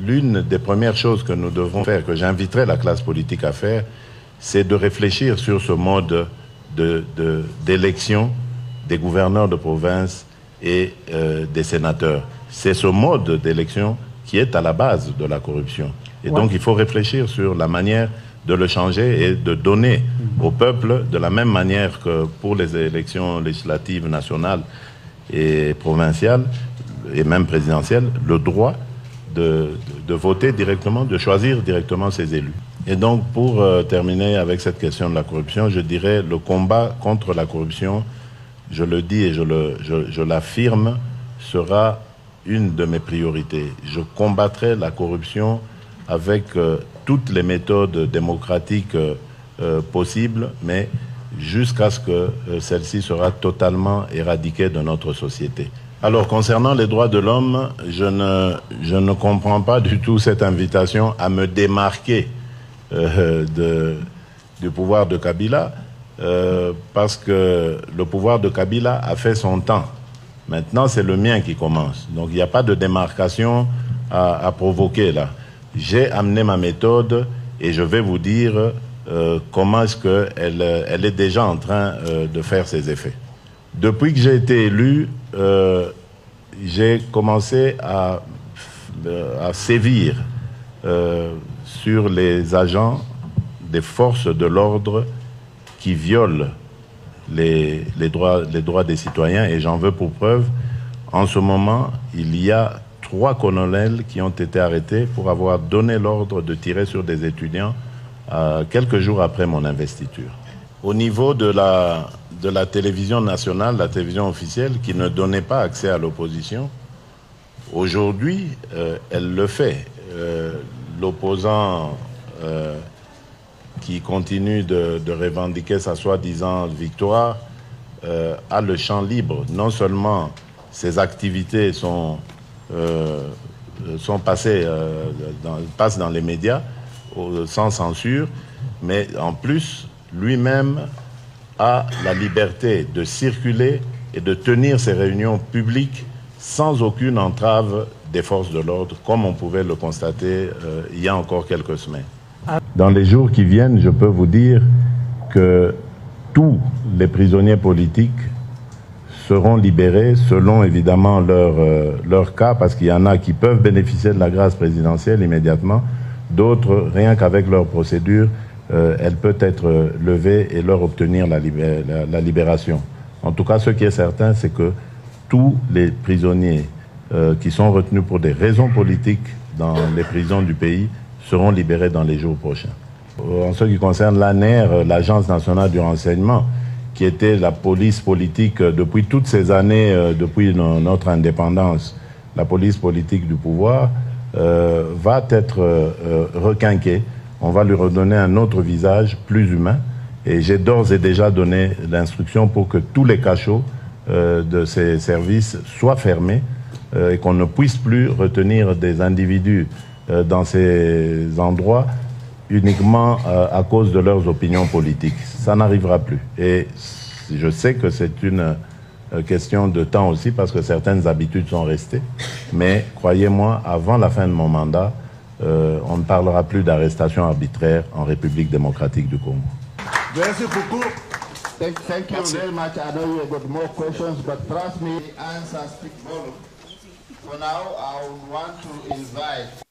l'une des premières choses que nous devons faire, que j'inviterai la classe politique à faire, c'est de réfléchir sur ce mode d'élection des gouverneurs de province et des sénateurs. C'est ce mode d'élection qui est à la base de la corruption. Et donc il faut réfléchir sur la manière de le changer et de donner au peuple, de la même manière que pour les élections législatives nationales et provinciales, et même présidentielles, le droit de voter directement, de choisir directement ses élus. Et donc, pour terminer avec cette question de la corruption, je dirais le combat contre la corruption, je le dis et je l'affirme, sera une de mes priorités. Je combattrai la corruption avec toutes les méthodes démocratiques possibles, mais jusqu'à ce que celle-ci sera totalement éradiquée de notre société. Alors, concernant les droits de l'homme, je ne comprends pas du tout cette invitation à me démarquer du pouvoir de Kabila, parce que le pouvoir de Kabila a fait son temps. Maintenant, c'est le mien qui commence. Donc, il n'y a pas de démarcation à provoquer là. J'ai amené ma méthode et je vais vous dire comment est-ce qu'elle est déjà en train de faire ses effets. Depuis que j'ai été élu, j'ai commencé à sévir sur les agents des forces de l'ordre qui violent les droits des citoyens, et j'en veux pour preuve, en ce moment, il y a 3 colonels qui ont été arrêtés pour avoir donné l'ordre de tirer sur des étudiants quelques jours après mon investiture. Au niveau de la télévision nationale, la télévision officielle, qui ne donnait pas accès à l'opposition, aujourd'hui, elle le fait. L'opposant qui continue de revendiquer sa soi-disant victoire a le champ libre. Non seulement ses activités passent dans les médias sans censure, mais en plus, lui-même a la liberté de circuler et de tenir ses réunions publiques sans aucune entrave des forces de l'ordre, comme on pouvait le constater il y a encore quelques semaines. Dans les jours qui viennent, je peux vous dire que tous les prisonniers politiques seront libérés selon évidemment leur cas, parce qu'il y en a qui peuvent bénéficier de la grâce présidentielle immédiatement, d'autres, rien qu'avec leur procédure, elle peut être levée et leur obtenir la libération. En tout cas, ce qui est certain, c'est que tous les prisonniers qui sont retenus pour des raisons politiques dans les prisons du pays seront libérés dans les jours prochains. En ce qui concerne l'ANR, l'Agence nationale du renseignement, qui était la police politique depuis toutes ces années, depuis notre indépendance, la police politique du pouvoir, va être requinquée. On va lui redonner un autre visage plus humain. Et j'ai d'ores et déjà donné l'instruction pour que tous les cachots de ces services soient fermés et qu'on ne puisse plus retenir des individus dans ces endroits uniquement à cause de leurs opinions politiques. Ça n'arrivera plus. Et je sais que c'est une question de temps aussi, parce que certaines habitudes sont restées. Mais croyez-moi, avant la fin de mon mandat, on ne parlera plus d'arrestation arbitraire en République démocratique du Congo. Merci beaucoup. Thank you very much. I know you got more questions, but trust me, the answers speak volume. For now, I want to invite